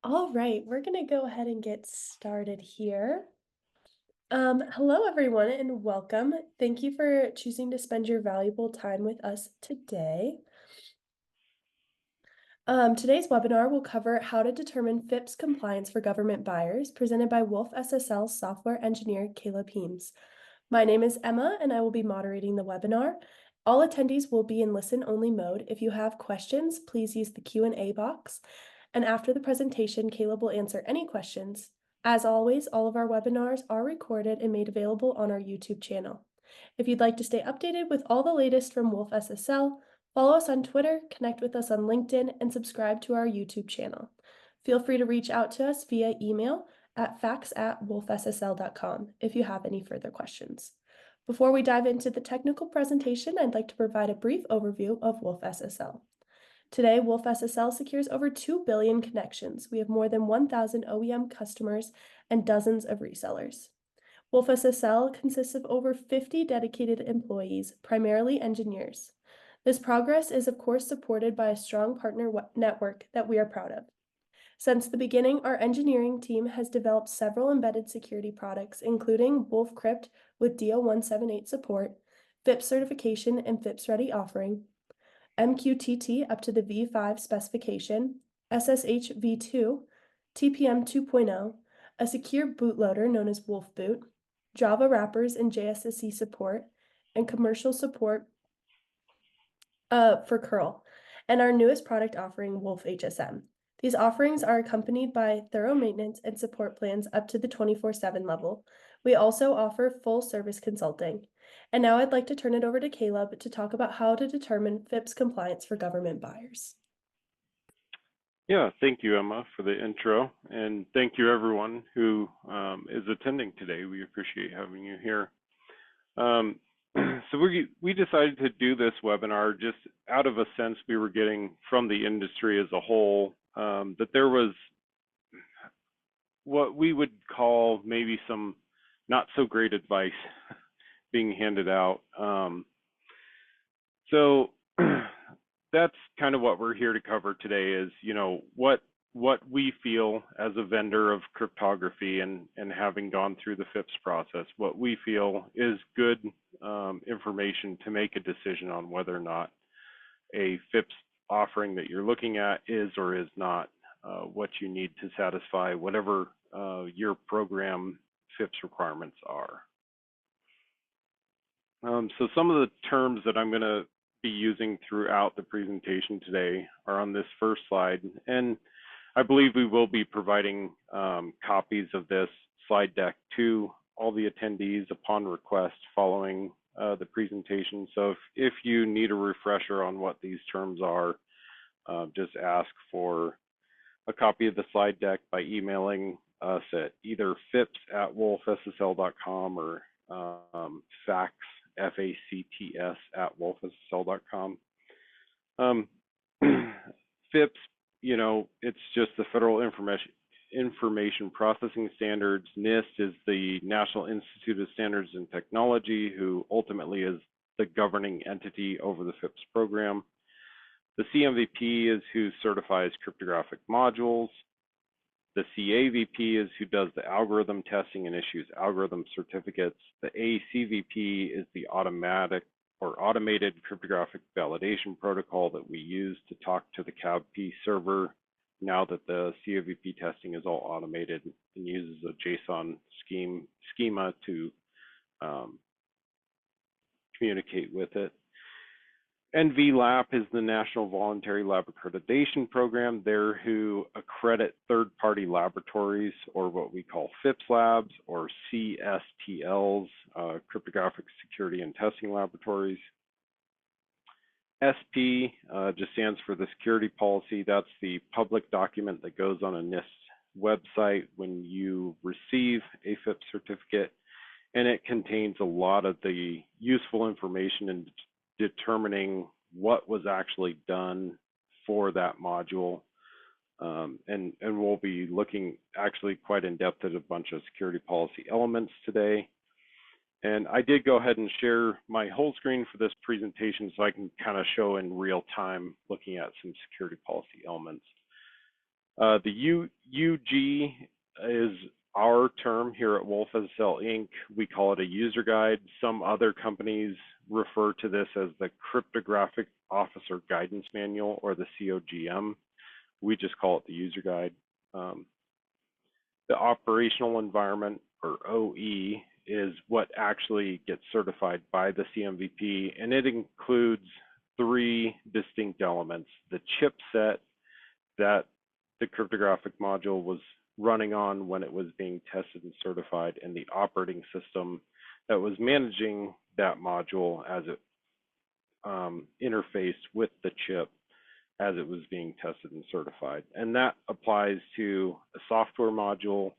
All right, we're going to go ahead and get started here. Hello, everyone, and welcome. Thank you for choosing to spend your valuable time with us today. Today's webinar will cover how to determine FIPS compliance for government buyers, presented by wolfSSL software engineer Kaleb Himes. My name is Emma, and I will be moderating the webinar. All attendees will be in listen-only mode. If you have questions, please use the Q&A box. And after the presentation, Kaleb will answer any questions. As always, all of our webinars are recorded and made available on our YouTube channel. If you'd like to stay updated with all the latest from wolfSSL, follow us on Twitter, connect with us on LinkedIn, and subscribe to our YouTube channel. Feel free to reach out to us via email at facts@wolfSSL.com if you have any further questions. Before we dive into the technical presentation, I'd like to provide a brief overview of wolfSSL. Today, wolfSSL secures over 2 billion connections. We have more than 1,000 OEM customers and dozens of resellers. wolfSSL consists of over 50 dedicated employees, primarily engineers. This progress is, of course, supported by a strong partner network that we are proud of. Since the beginning, our engineering team has developed several embedded security products, including wolfCrypt with DO178 support, FIPS certification and FIPS-ready offering, MQTT up to the V5 specification, SSH v2, TPM 2.0, a secure bootloader known as wolfboot, Java wrappers and JSSE support, and commercial support for curl, and our newest product offering, wolfHSM. These offerings are accompanied by thorough maintenance and support plans up to the 24/7 level. We also offer full service consulting. And now I'd like to turn it over to Kaleb to talk about how to determine FIPS compliance for government buyers. Yeah, thank you, Emma, for the intro, and thank you everyone who is attending today. We appreciate having you here. So we decided to do this webinar just out of a sense we were getting from the industry as a whole, that there was what we would call maybe some not so great advice being handed out. So that's kind of what we're here to cover today is, what we feel as a vendor of cryptography and having gone through the FIPS process, what we feel is good information to make a decision on whether or not a FIPS offering that you're looking at is or is not what you need to satisfy whatever your program FIPS requirements are. So some of the terms that I'm going to be using throughout the presentation today are on this first slide, and I believe we will be providing copies of this slide deck to all the attendees upon request following the presentation. So if you need a refresher on what these terms are, just ask for a copy of the slide deck by emailing us at either fips@wolfSSL.com or facts, FACTS @wolfSSL.com. FIPS, it's just the Federal Information Processing Standards. NIST is the National Institute of Standards and Technology, who ultimately is the governing entity over the FIPS program. The CAVP is who certifies cryptographic modules. The CAVP is who does the algorithm testing and issues algorithm certificates. The ACVP is the automated cryptographic validation protocol that we use to talk to the CAVP server now that the CAVP testing is all automated and uses a JSON schema to communicate with it. NVLAP is the National Voluntary Lab Accreditation Program. They're who accredit third-party laboratories, or what we call FIPS labs, or CSTLs, Cryptographic Security and Testing Laboratories. SP just stands for the security policy. That's the public document that goes on a NIST website when you receive a FIPS certificate, and it contains a lot of the useful information in determining what was actually done for that module. And we'll be looking actually quite in depth at a bunch of security policy elements today. And I did go ahead and share my whole screen for this presentation so I can kind of show in real time looking at some security policy elements. The UG is our term here at wolfSSL Inc. We call it a user guide. Some other companies refer to this as the Cryptographic Officer Guidance Manual, or the COGM. We just call it the user guide. The operational environment, or OE, is what actually gets certified by the CMVP, and it includes 3 distinct elements: the chipset that the cryptographic module was running on when it was being tested and certified, and the operating system that was managing that module as it interfaced with the chip as it was being tested and certified. And that applies to a software module.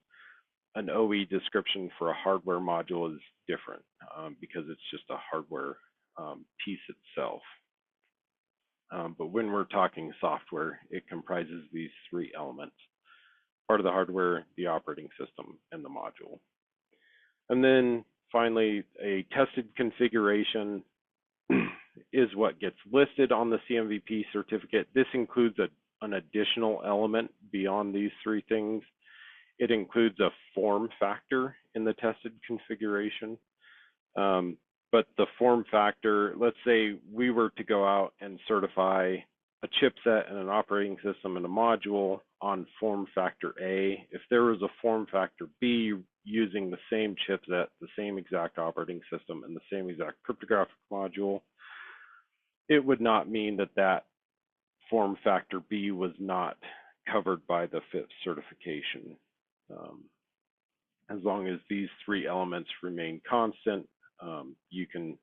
An OE description for a hardware module is different because it's just a hardware piece itself. But when we're talking software, it comprises these 3 elements: part of the hardware, the operating system, and the module. And then finally, a tested configuration is what gets listed on the CMVP certificate. This includes an additional element beyond these 3 things. It includes a form factor in the tested configuration. But the form factor, let's say we were to go out and certify a chipset and an operating system and a module on form factor A. If there was a form factor B using the same chipset, the same exact operating system, and the same exact cryptographic module, it would not mean that that form factor B was not covered by the FIPS certification. As long as these 3 elements remain constant, you can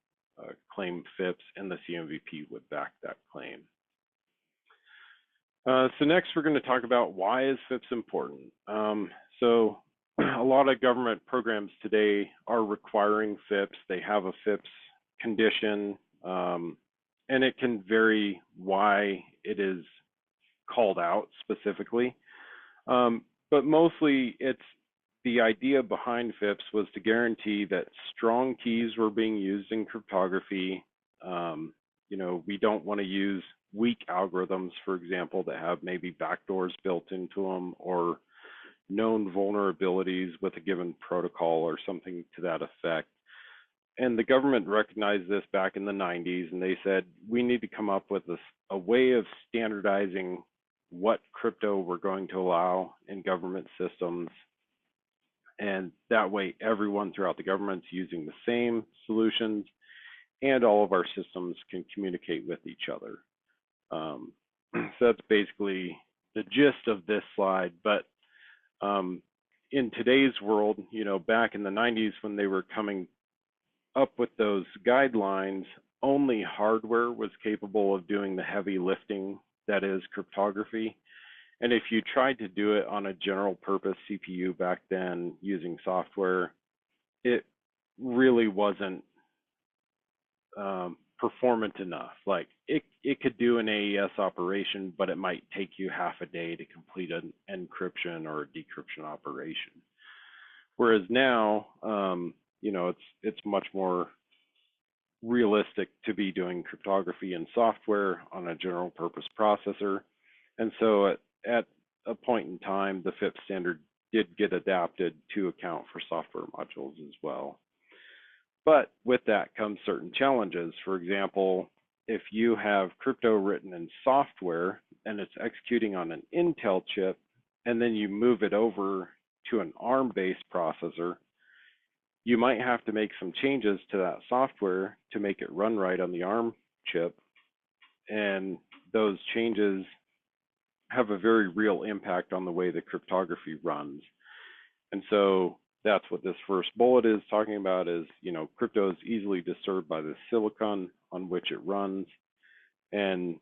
claim FIPS, and the CMVP would back that claim. So next we're going to talk about, why is FIPS important? So a lot of government programs today are requiring FIPS. They have a FIPS condition, and it can vary why it is called out specifically. But mostly the idea behind FIPS was to guarantee that strong keys were being used in cryptography. We don't want to use weak algorithms, for example, that have maybe backdoors built into them, or known vulnerabilities with a given protocol or something to that effect. And the government recognized this back in the 90s, and they said, we need to come up with a way of standardizing what crypto we're going to allow in government systems. And that way, everyone throughout the government's using the same solutions, and all of our systems can communicate with each other. So that's basically the gist of this slide. But in today's world, back in the 90s when they were coming up with those guidelines, only hardware was capable of doing the heavy lifting, that is cryptography. And if you tried to do it on a general purpose CPU back then using software, it really wasn't performant enough. Like it could do an AES operation, but it might take you half a day to complete an encryption or a decryption operation. Whereas now, it's much more realistic to be doing cryptography in software on a general purpose processor. And so at a point in time, the FIPS standard did get adapted to account for software modules as well. But with that comes certain challenges. For example, if you have crypto written in software and it's executing on an Intel chip, and then you move it over to an ARM-based processor, you might have to make some changes to that software to make it run right on the ARM chip. And those changes have a very real impact on the way the cryptography runs. And so that's what this first bullet is talking about, is, crypto is easily disturbed by the silicon on which it runs. And,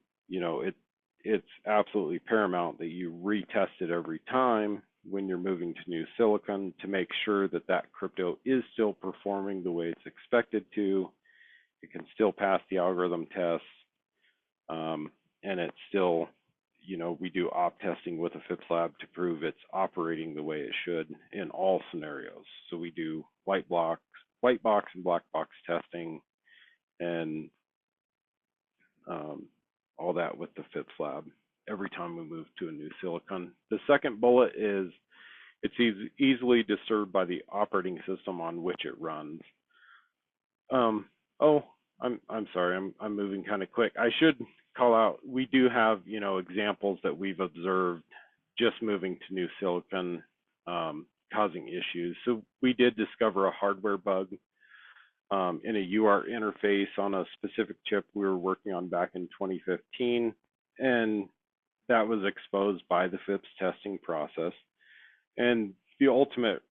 it's absolutely paramount that you retest it every time when you're moving to new silicon to make sure that that crypto is still performing the way it's expected to. It can still pass the algorithm tests, and it's still, we do op testing with a FIPS lab to prove it's operating the way it should in all scenarios. So we do white box and black box testing, and all that with the FIPS lab. every time we move to a new silicon. The second bullet is it's easily disturbed by the operating system on which it runs. Oh, I'm sorry, I'm moving kind of quick. I should call out, we do have, examples that we've observed just moving to new silicon causing issues. So we did discover a hardware bug in a UART interface on a specific chip we were working on back in 2015, and that was exposed by the FIPS testing process. And the ultimate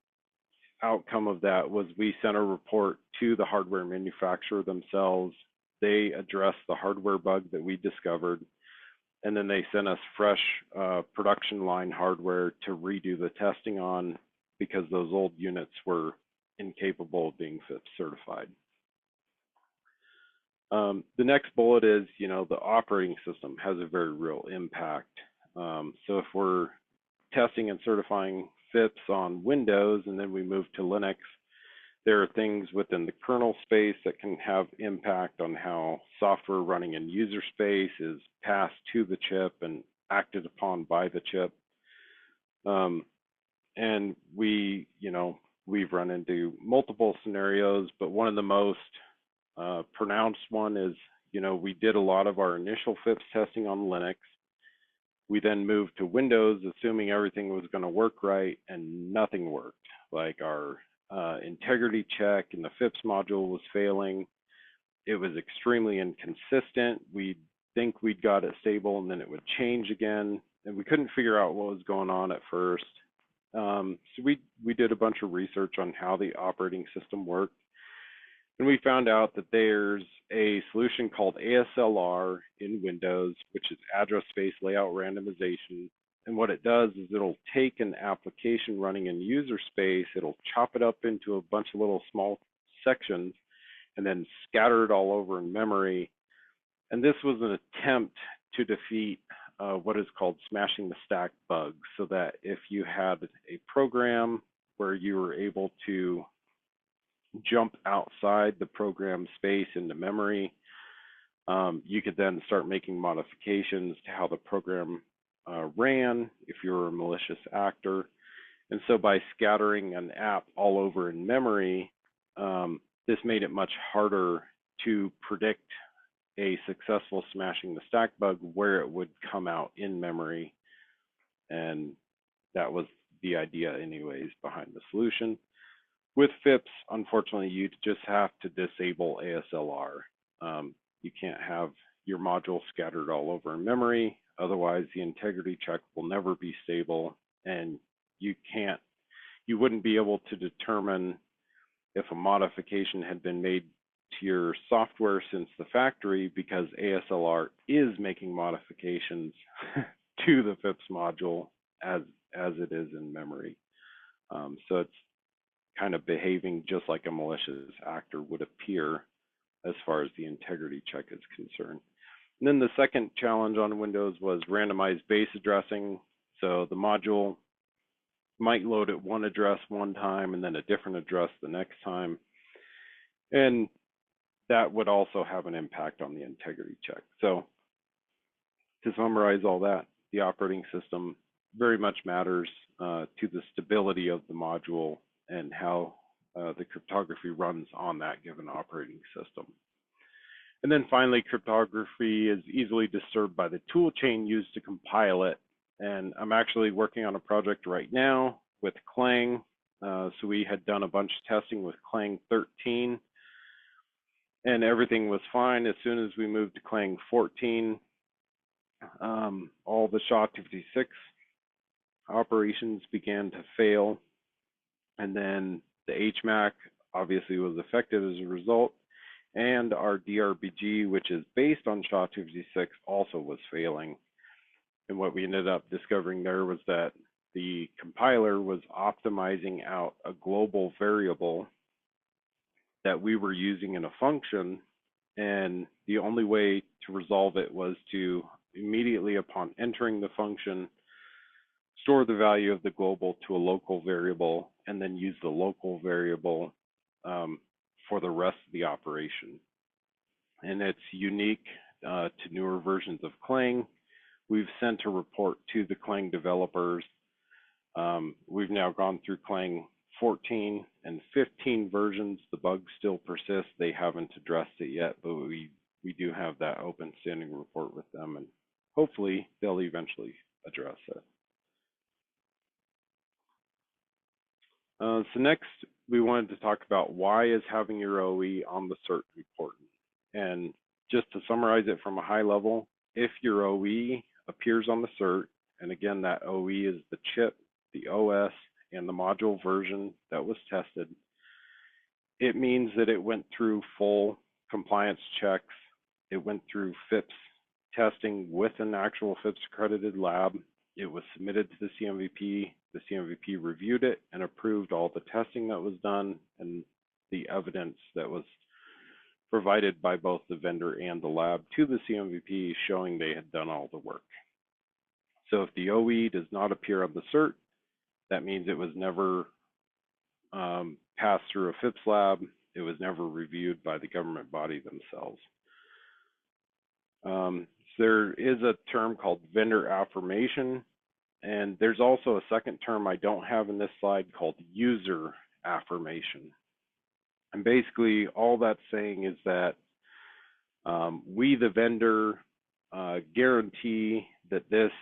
outcome of that was we sent a report to the hardware manufacturer themselves. They addressed the hardware bug that we discovered, and then they sent us fresh production line hardware to redo the testing on because those old units were incapable of being FIPS certified. The next bullet is, the operating system has a very real impact. So if we're testing and certifying FIPS on Windows and then we move to Linux, there are things within the kernel space that can have impact on how software running in user space is passed to the chip and acted upon by the chip. And we've run into multiple scenarios, but one of the most pronounced one is, we did a lot of our initial FIPS testing on Linux. We then moved to Windows, assuming everything was going to work right, and nothing worked. Like our integrity check in the FIPS module was failing. It was extremely inconsistent. We'd think we'd got it stable, and then it would change again, and we couldn't figure out what was going on at first. So we did a bunch of research on how the operating system worked, and we found out that there's a solution called ASLR in Windows, which is address space layout randomization. And what it does is it'll take an application running in user space, it'll chop it up into a bunch of little small sections, and then scatter it all over in memory. And this was an attempt to defeat what is called smashing the stack bug, so that if you had a program where you were able to jump outside the program space into memory, you could then start making modifications to how the program ran if you were a malicious actor. And so by scattering an app all over in memory, this made it much harder to predict a successful smashing the stack bug where it would come out in memory. And that was the idea anyways behind the solution. With FIPS, unfortunately, you just have to disable ASLR. You can't have your module scattered all over in memory. Otherwise, the integrity check will never be stable, and you wouldn't be able to determine if a modification had been made to your software since the factory, because ASLR is making modifications to the FIPS module as it is in memory. So it's kind of behaving just like a malicious actor would appear as far as the integrity check is concerned. And then the second challenge on Windows was randomized base addressing. So the module might load at one address one time and then a different address the next time. And that would also have an impact on the integrity check. So to summarize all that, the operating system very much matters to the stability of the module and how the cryptography runs on that given operating system. And then finally, cryptography is easily disturbed by the tool chain used to compile it. And I'm actually working on a project right now with Clang. So we had done a bunch of testing with Clang 13, and everything was fine. As soon as we moved to Clang 14, all the SHA-256 operations began to fail. And then the HMAC obviously was affected as a result. And our DRBG, which is based on SHA-256, also was failing. And what we ended up discovering there was that the compiler was optimizing out a global variable that we were using in a function. And the only way to resolve it was to immediately upon entering the function, store the value of the global to a local variable, and then use the local variable for the rest of the operation. And it's unique to newer versions of Clang. we've sent a report to the Clang developers. We've now gone through Clang 14 and 15 versions. The bugs still persist. They haven't addressed it yet, but we do have that open standing report with them, and hopefully they'll eventually address it. So next, we wanted to talk about why is having your OE on the cert important. And just to summarize it from a high level, if your OE appears on the cert, and again, that OE is the chip, the OS, and the module version that was tested, it means that it went through full compliance checks. It went through FIPS testing with an actual FIPS accredited lab. It was submitted to the CAVP. The CAVP reviewed it and approved all the testing that was done and the evidence that was provided by both the vendor and the lab to the CAVP showing they had done all the work. So if the OE does not appear on the cert, that means it was never passed through a FIPS lab. It was never reviewed by the government body themselves. There is a term called vendor affirmation, and there's also a second term I don't have in this slide called user affirmation. And basically all that's saying is that we, the vendor, guarantee that this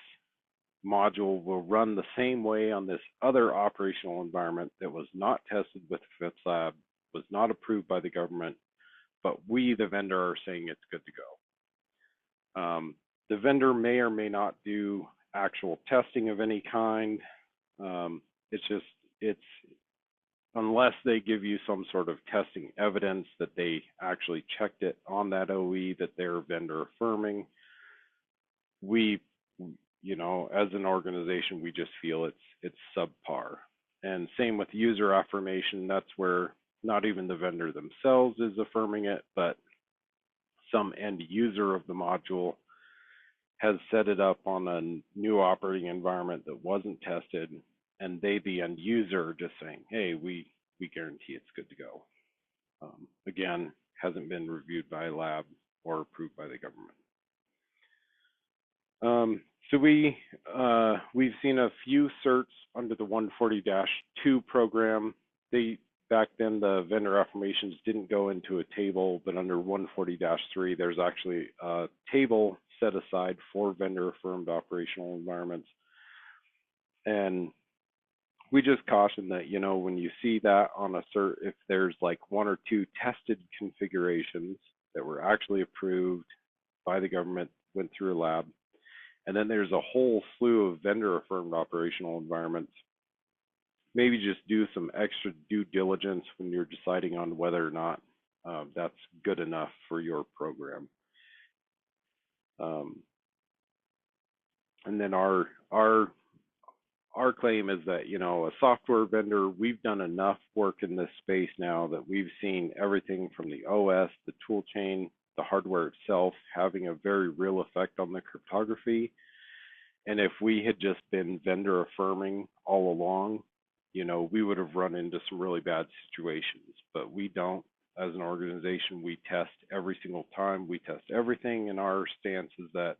module will run the same way on this other operational environment that was not tested with the FIPS lab, was not approved by the government, but we, the vendor, are saying it's good to go. The vendor may or may not do actual testing of any kind. It's unless they give you some sort of testing evidence that they actually checked it on that OE that they're vendor affirming. We, as an organization, we just feel it's subpar. And same with user affirmation. That's where not even the vendor themselves is affirming it, but some end user of the module has set it up on a new operating environment that wasn't tested, and they, the end user, just saying, hey, we guarantee it's good to go. Again, hasn't been reviewed by a lab or approved by the government. So we've seen a few certs under the 140-2 program. Back then, the vendor affirmations didn't go into a table, but under 140-3, there's actually a table set aside for vendor affirmed operational environments. And we just caution that, when you see that on a cert, if there's like one or two tested configurations that were actually approved by the government, went through a lab, and then there's a whole slew of vendor affirmed operational environments, maybe just do some extra due diligence when you're deciding on whether or not that's good enough for your program. And then our claim is that, a software vendor, we've done enough work in this space now that we've seen everything from the OS, the tool chain, the hardware itself having a very real effect on the cryptography. And if we had just been vendor affirming all along, we would have run into some really bad situations, but we don't. As an organization, we test every single time. We test everything, and our stance is that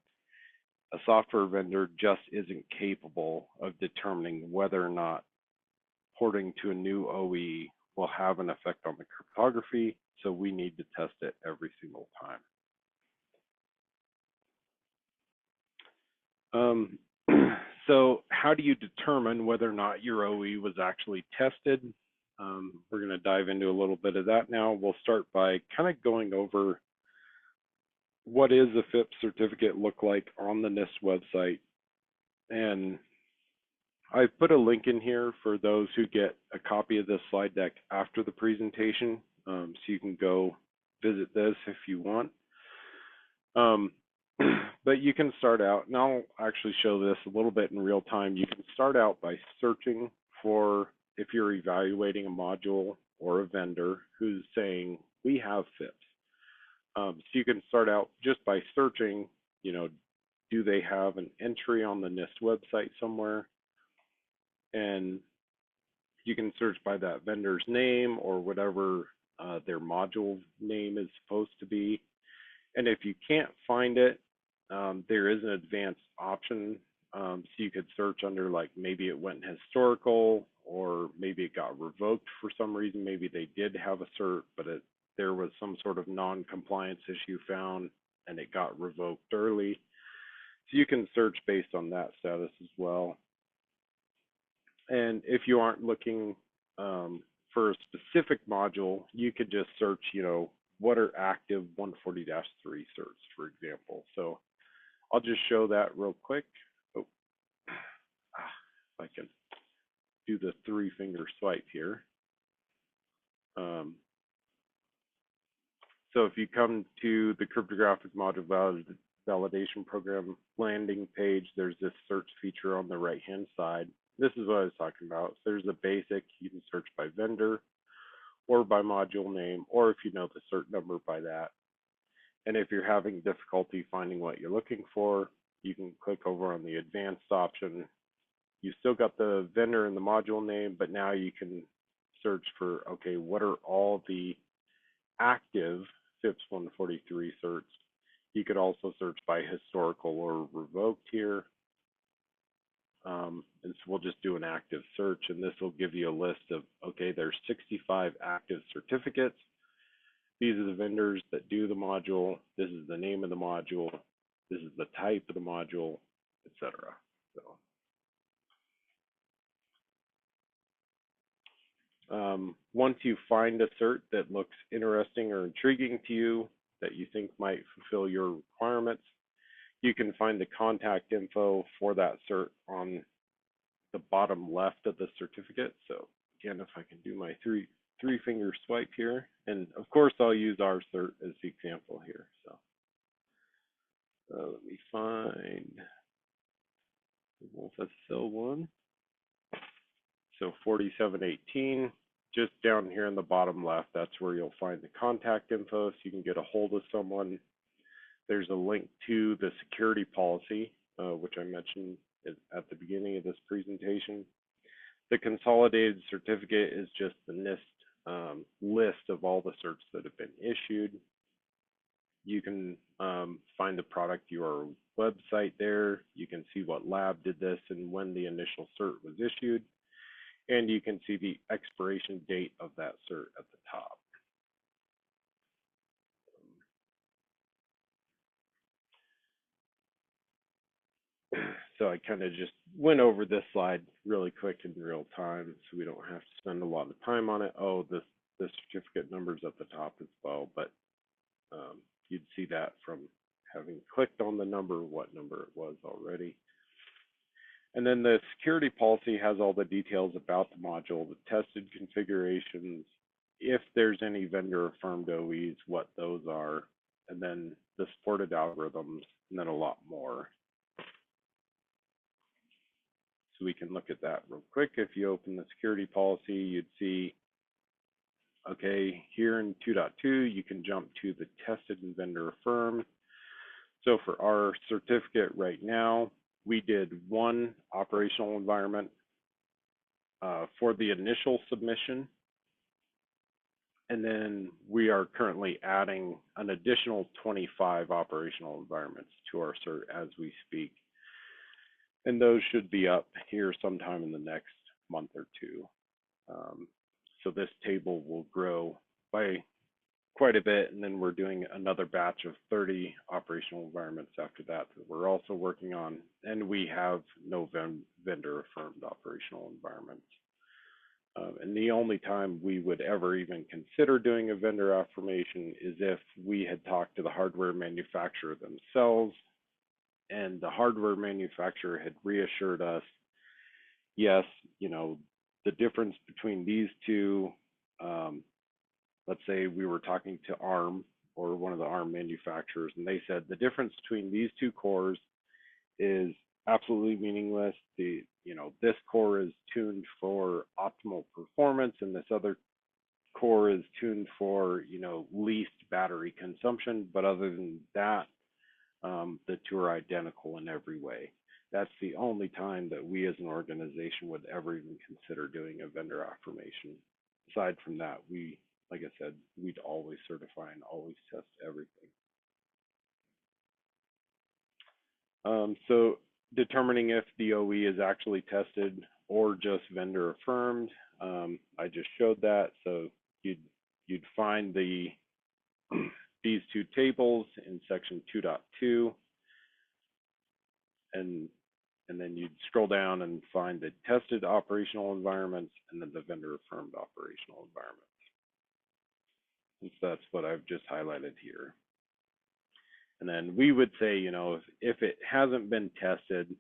a software vendor just isn't capable of determining whether or not porting to a new OE will have an effect on the cryptography, so we need to test it every single time. So how do you determine whether or not your OE was actually tested? We're going to dive into a little bit of that now. We'll start by kind of going over what is a FIPS certificate look like on the NIST website. And I've put a link in here for those who get a copy of this slide deck after the presentation, so you can go visit this if you want. But you can start out, and I'll actually show this a little bit in real time. You can start out by searching for, if you're evaluating a module or a vendor who's saying, we have FIPS. So you can start out just by searching, do they have an entry on the NIST website somewhere? And you can search by that vendor's name or whatever their module name is supposed to be. And if you can't find it, There is an advanced option, so you could search under like maybe it went historical, or maybe it got revoked for some reason. Maybe they did have a cert, but there was some sort of non-compliance issue found and it got revoked early. So you can search based on that status as well. And if you aren't looking for a specific module, you could just search, what are active 140-3 certs, for example. So I'll just show that real quick. Oh, if I can do the 3-finger swipe here. So if you come to the cryptographic module validation program landing page, there's this search feature on the right-hand side. This is what I was talking about. So there's a basic, you can search by vendor or by module name, or if you know the cert number, by that. And if you're having difficulty finding what you're looking for, you can click over on the advanced option. You still got the vendor and the module name, but now you can search for, okay, what are all the active FIPS 143 certs? You could also search by historical or revoked here. And so we'll just do an active search, and this will give you a list of, okay, there's 65 active certificates. These are the vendors that do the module. This is the name of the module. This is the type of the module, etc. So once you find a cert that looks interesting or intriguing to you, that you think might fulfill your requirements, you can find the contact info for that cert on the bottom left of the certificate. So again, if I can do my three-finger swipe here, and of course I'll use our cert as the example here. So let me find the wolfSSL one. So 4718, just down here in the bottom left, that's where you'll find the contact info, so you can get a hold of someone. There's a link to the security policy, which I mentioned at the beginning of this presentation. The consolidated certificate is just the NIST list of all the certs that have been issued. You can find the product URL website there. You can see what lab did this and when the initial cert was issued. And you can see the expiration date of that cert at the top. So I kind of just went over this slide really quick in real time, so we don't have to spend a lot of time on it. Oh, the certificate number's at the top as well, but you'd see that from having clicked on the number, what number it was already. And then the security policy has all the details about the module, the tested configurations, if there's any vendor affirmed OEs, what those are, and then the supported algorithms, and then a lot more. So we can look at that real quick. If you open the security policy, you'd see, okay, here in 2.2, you can jump to the tested and vendor affirmed. So for our certificate right now, we did one operational environment for the initial submission. And then we are currently adding an additional 25 operational environments to our cert as we speak. And those should be up here sometime in the next month or two. So this table will grow by quite a bit, and then we're doing another batch of 30 operational environments after that we're also working on, and we have no vendor affirmed operational environments. And the only time we would ever even consider doing a vendor affirmation is if we had talked to the hardware manufacturer themselves, and the hardware manufacturer had reassured us, yes, the difference between these two, let's say we were talking to ARM or one of the ARM manufacturers, and they said the difference between these two cores is absolutely meaningless. This core is tuned for optimal performance, and this other core is tuned for, least battery consumption. But other than that, the two are identical in every way. That's the only time that we as an organization would ever even consider doing a vendor affirmation. Aside from that, like I said, we'd always certify and always test everything. So determining if the OE is actually tested or just vendor affirmed, I just showed that. So you'd find the these two tables in section 2.2, and then you'd scroll down and find the tested operational environments and then the vendor affirmed operational environments. And so that's what I've just highlighted here. And then we would say, if it hasn't been tested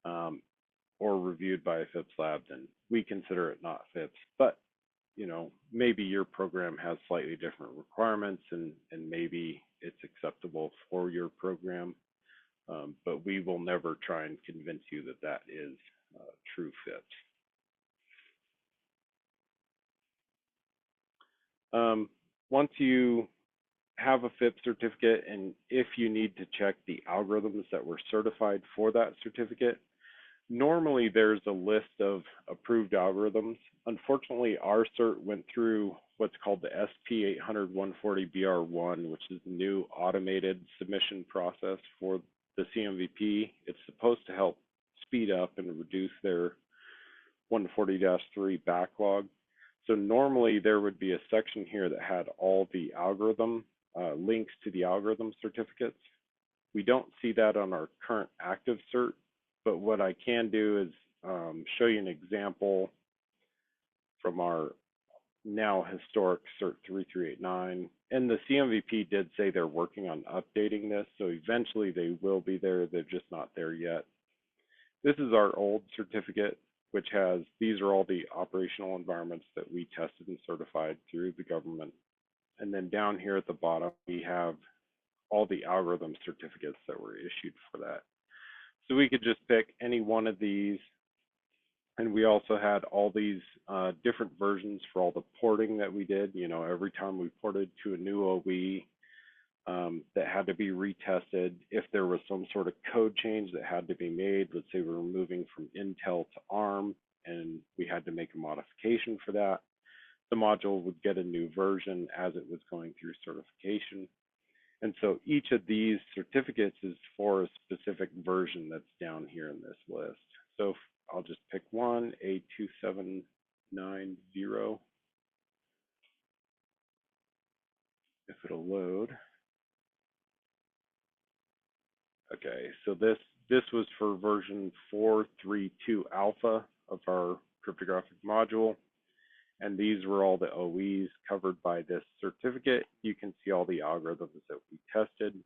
or reviewed by a FIPS lab, then we consider it not FIPS. But, maybe your program has slightly different requirements and maybe it's acceptable for your program. But we will never try and convince you that that is true FIPS. Once you have a FIPS certificate, and if you need to check the algorithms that were certified for that certificate, normally there's a list of approved algorithms. Unfortunately, our cert went through what's called the SP 800-140-BR1, which is the new automated submission process for the CMVP. It's supposed to help speed up and reduce their 140-3 backlog. So normally there would be a section here that had all the algorithm links to the algorithm certificates. We don't see that on our current active cert, but what I can do is show you an example from our now historic cert 3389. And the CMVP did say they're working on updating this, so eventually they will be there. They're just not there yet. This is our old certificate, which has, these are all the operational environments that we tested and certified through the government. And then down here at the bottom, we have all the algorithm certificates that were issued for that. So we could just pick any one of these. And we also had all these different versions for all the porting that we did. Every time we ported to a new OE that had to be retested, if there was some sort of code change that had to be made, let's say we were moving from Intel to ARM and we had to make a modification for that, the module would get a new version as it was going through certification. And so each of these certificates is for a specific version that's down here in this list. So I'll just pick one, A2790. If it'll load. Okay, so this was for version 4.3.2 alpha of our cryptographic module. And these were all the OEs covered by this certificate. You can see all the algorithms that we tested.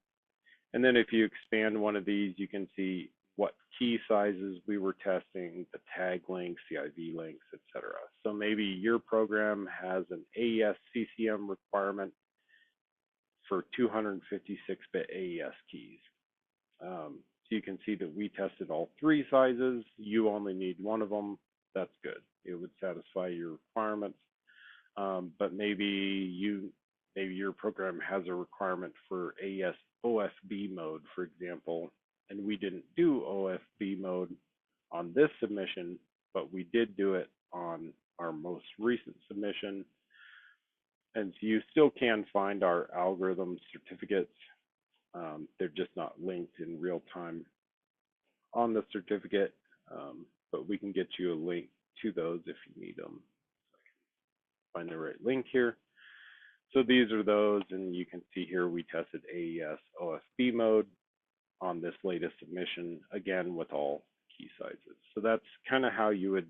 And then if you expand one of these, you can see what key sizes we were testing, the tag links, CIV links, etc. So maybe your program has an AES CCM requirement for 256-bit AES keys. So you can see that we tested all three sizes. You only need one of them. That's good. It would satisfy your requirements. But maybe your program has a requirement for AES OFB mode, for example, and we didn't do OFB mode on this submission, but we did do it on our most recent submission. And so you still can find our algorithm certificates. They're just not linked in real time on the certificate, but we can get you a link to those if you need them. Find the right link here. So these are those, and you can see here we tested AES OFB mode on this latest submission, again with all key sizes. So that's kind of how you would,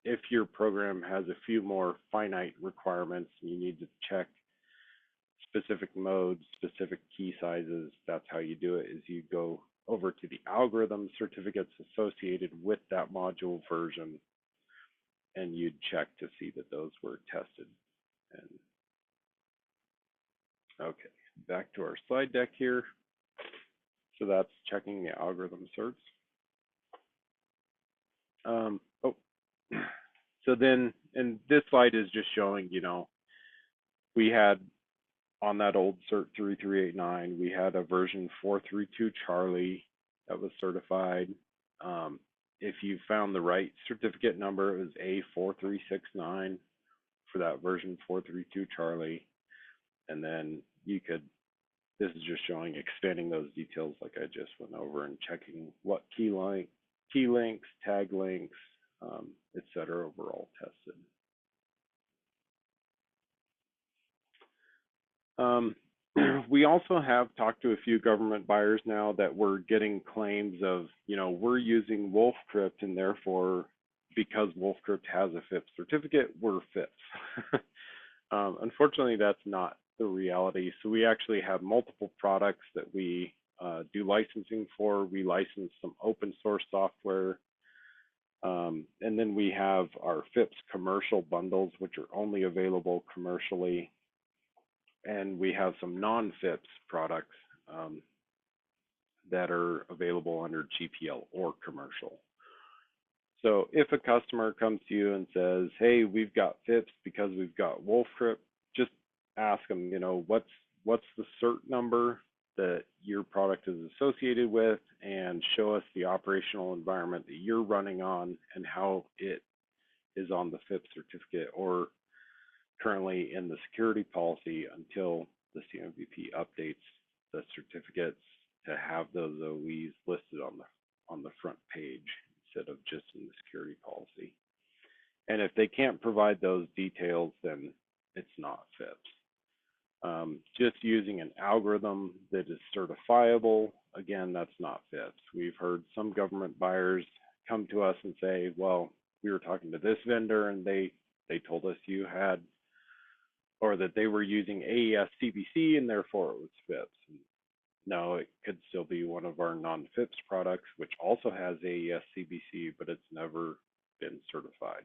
if your program has a few more finite requirements and you need to check specific modes, specific key sizes, that's how you do it, is you go over to the algorithm certificates associated with that module version, and you'd check to see that those were tested. And okay, back to our slide deck here. So that's checking the algorithm certs. So then, and this slide is just showing, we had on that old cert 3389, we had a version 432 Charlie that was certified. If you found the right certificate number, it was A4369 for that version 432 Charlie. And then you could this is just showing expanding those details like I just went over and checking what key links, tag links, etc. were all tested. We also have talked to a few government buyers now that we're getting claims of, we're using wolfCrypt and therefore because wolfCrypt has a FIPS certificate, we're FIPS. Unfortunately, that's not the reality. So we actually have multiple products that we do licensing for. We license some open source software. And then we have our FIPS commercial bundles, which are only available commercially. And we have some non-FIPS products that are available under GPL or commercial. So if a customer comes to you and says, hey, we've got FIPS because we've got wolfCrypt, just ask them, what's the cert number that your product is associated with, and show us the operational environment that you're running on and how it is on the FIPS certificate or currently in the security policy until the CAVP updates the certificates to have those OEs listed on the front page instead of just in the security policy. And if they can't provide those details, then it's not FIPS. Just using an algorithm that is certifiable, again, that's not FIPS. We've heard some government buyers come to us and say, well, we were talking to this vendor and they told us you had, or that they were using AES CBC and therefore it was FIPS. And no, it could still be one of our non-FIPS products, which also has AES CBC, but it's never been certified.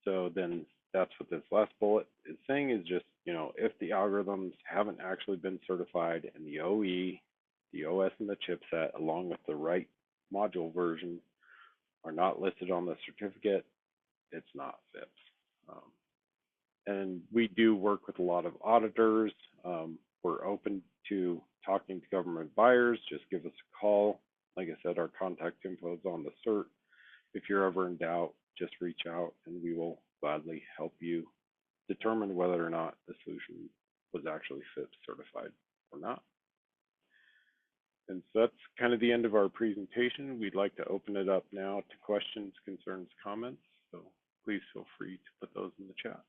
So then that's what this last bullet is saying is just, if the algorithms haven't actually been certified and the OE, the OS and the chipset, along with the right module version are not listed on the certificate, it's not FIPS. And we do work with a lot of auditors. We're open to talking to government buyers. Just give us a call. Like I said, our contact info is on the cert. If you're ever in doubt, just reach out and we will gladly help you determine whether or not the solution was actually FIPS certified or not. And so that's kind of the end of our presentation. We'd like to open it up now to questions, concerns, comments. So please feel free to put those in the chat.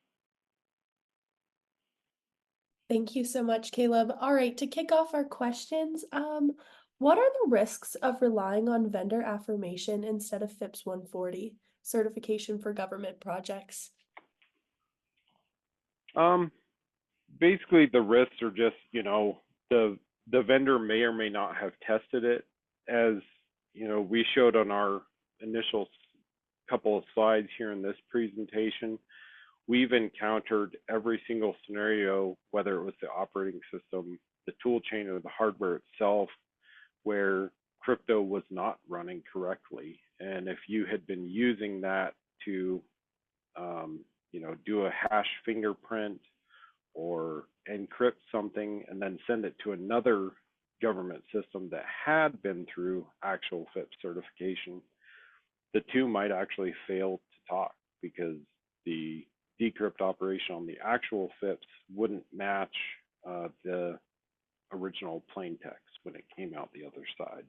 Thank you so much, Caleb. All right, to kick off our questions, what are the risks of relying on vendor affirmation instead of FIPS 140 certification for government projects? Basically, the risks are just, the vendor may or may not have tested it. As we showed on our initial couple of slides here in this presentation, we've encountered every single scenario, whether it was the operating system, the tool chain, or the hardware itself, where crypto was not running correctly. And if you had been using that to, do a hash fingerprint or encrypt something and then send it to another government system that had been through actual FIPS certification, the two might actually fail to talk because the decrypt operation on the actual FIPS wouldn't match the original plain text when it came out the other side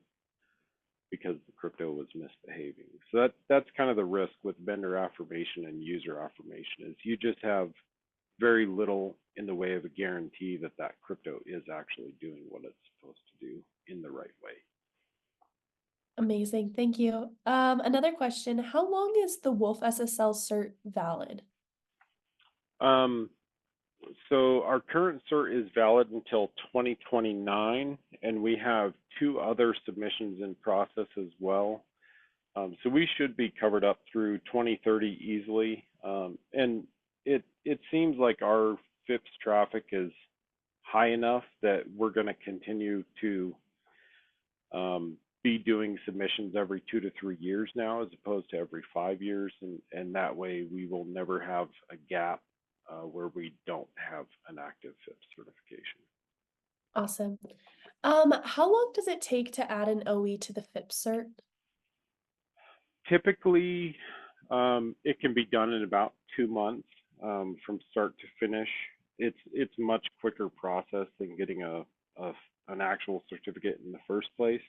because the crypto was misbehaving. So that's kind of the risk with vendor affirmation and user affirmation is you just have very little in the way of a guarantee that that crypto is actually doing what it's supposed to do in the right way. Amazing, thank you. Another question, how long is the wolfSSL cert valid? So our current cert is valid until 2029, and we have 2 other submissions in process as well. So we should be covered up through 2030 easily. And it seems like our FIPS traffic is high enough that we're going to continue to be doing submissions every 2 to 3 years now, as opposed to every 5 years. And that way we will never have a gap where we don't have an active FIPS certification. Awesome. How long does it take to add an OE to the FIPS cert? Typically, it can be done in about 2 months from start to finish. it's much quicker process than getting an actual certificate in the first place.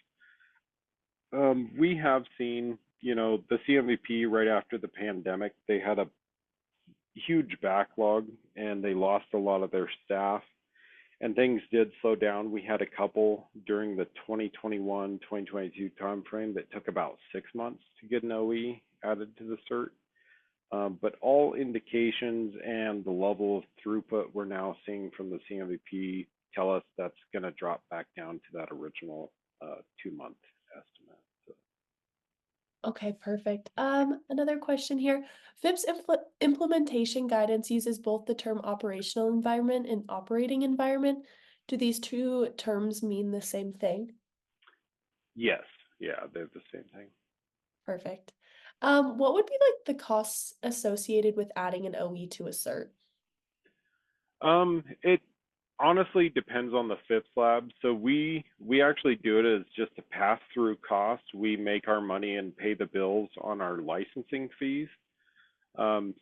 We have seen, the CMVP right after the pandemic, they had a huge backlog and they lost a lot of their staff and things did slow down. We had a couple during the 2021, 2022 timeframe that took about 6 months to get an OE added to the cert. But all indications and the level of throughput we're now seeing from the CMVP tell us that's going to drop back down to that original 2-month estimate. So, Okay, perfect. Another question here. FIPS implementation guidance uses both the term operational environment and operating environment. Do these two terms mean the same thing? yes, yeah, they're the same thing. Perfect. What would be like the costs associated with adding an OE to a cert? It honestly depends on the FIPS lab. So we actually do it as just a pass-through cost. We make our money and pay the bills on our licensing fees. So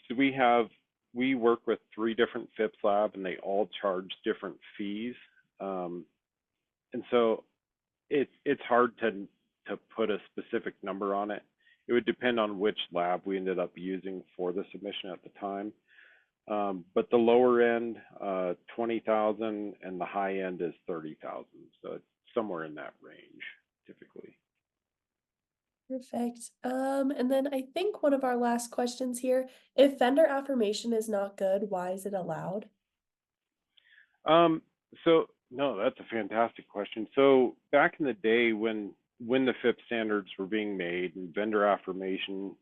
we work with 3 different FIPS lab and they all charge different fees. And so it's hard to put a specific number on it. It would depend on which lab we ended up using for the submission at the time. But the lower end, 20,000, and the high end is 30,000. So it's somewhere in that range, typically. Perfect. And then I think one of our last questions here, if vendor affirmation is not good, why is it allowed? So no, that's a fantastic question. So back in the day when the FIPS standards were being made and vendor affirmation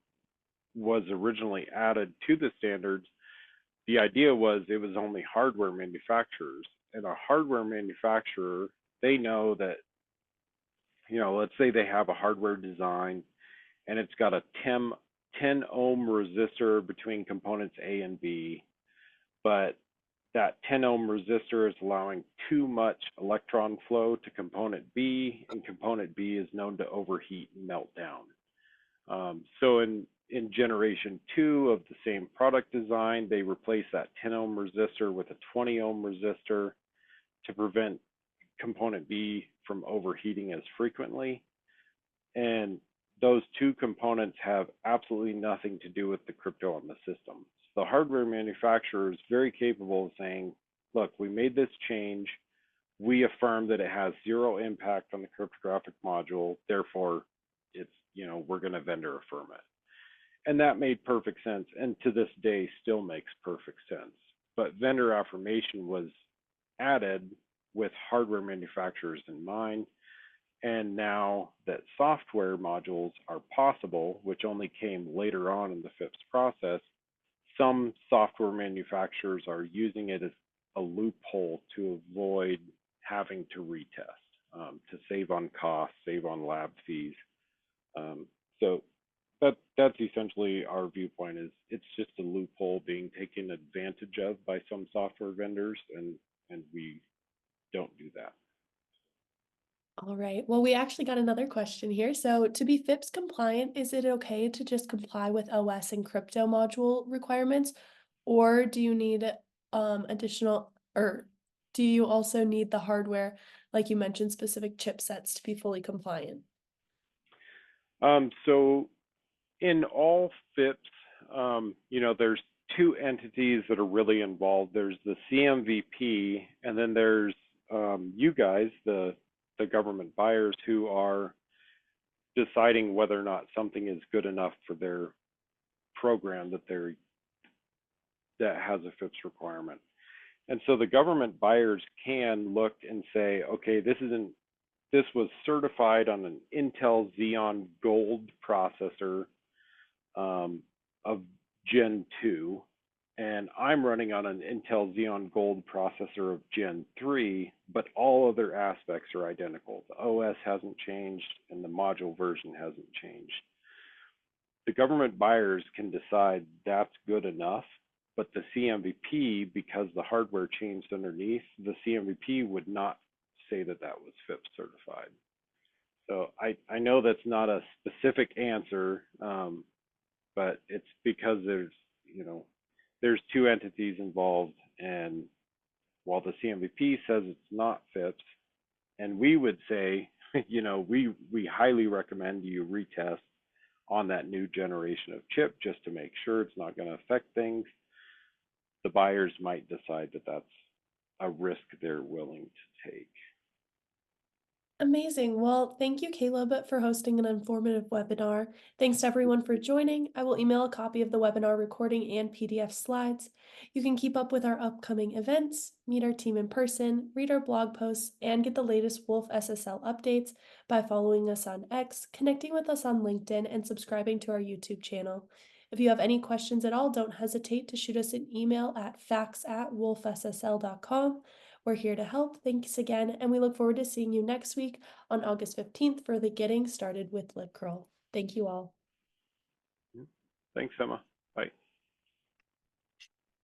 was originally added to the standards, the idea was it was only hardware manufacturers. And a hardware manufacturer, they know that, let's say they have a hardware design and it's got a 10 ohm resistor between components A and B, but that 10 ohm resistor is allowing too much electron flow to component B, and component B is known to overheat and melt down. So in generation 2 of the same product design, they replace that 10 ohm resistor with a 20 ohm resistor to prevent component B from overheating as frequently. And those 2 components have absolutely nothing to do with the crypto on the system. So the hardware manufacturer is very capable of saying, look, we made this change. We affirm that it has 0 impact on the cryptographic module. Therefore, it's, we're going to vendor affirm it. And that made perfect sense. And to this day, still makes perfect sense. But vendor affirmation was added with hardware manufacturers in mind. And now that software modules are possible, which only came later on in the FIPS process, some software manufacturers are using it as a loophole to avoid having to retest, to save on costs, save on lab fees. So that's essentially our viewpoint. Is it's just a loophole being taken advantage of by some software vendors, and we don't do that. All right. Well, we actually got another question here. So, to be FIPS compliant, is it okay to just comply with OS and crypto module requirements, or do you need additional, or do you also need the hardware, like you mentioned, specific chipsets to be fully compliant? So in all FIPS, there's 2 entities that are really involved. There's the CMVP, and then there's you guys, the government buyers, who are deciding whether or not something is good enough for their program that has a FIPS requirement. And so the government buyers can look and say, okay, this was certified on an Intel Xeon Gold processor of Gen 2, and I'm running on an Intel Xeon Gold processor of Gen 3, but all other aspects are identical. The OS hasn't changed and the module version hasn't changed. The government buyers can decide that's good enough, but the CMVP, because the hardware changed underneath, the CMVP would not say that that was FIPS certified. So I know that's not a specific answer, but it's because there's 2 entities involved, and while the CAVP says it's not FIPS. And we would say, we highly recommend you retest on that new generation of chip just to make sure it's not going to affect things. The buyers might decide that that's a risk they're willing to take. Amazing. Well, thank you, Caleb, for hosting an informative webinar. Thanks to everyone for joining. I will email a copy of the webinar recording and PDF slides. You can keep up with our upcoming events, meet our team in person, read our blog posts, and get the latest wolfSSL updates by following us on X, connecting with us on LinkedIn, and subscribing to our YouTube channel. If you have any questions at all, don't hesitate to shoot us an email at facts@wolfSSL.com. We're here to help. Thanks again, and we look forward to seeing you next week on August 15th for the Getting Started with Lib Curl. Thank you all. Thanks, Emma.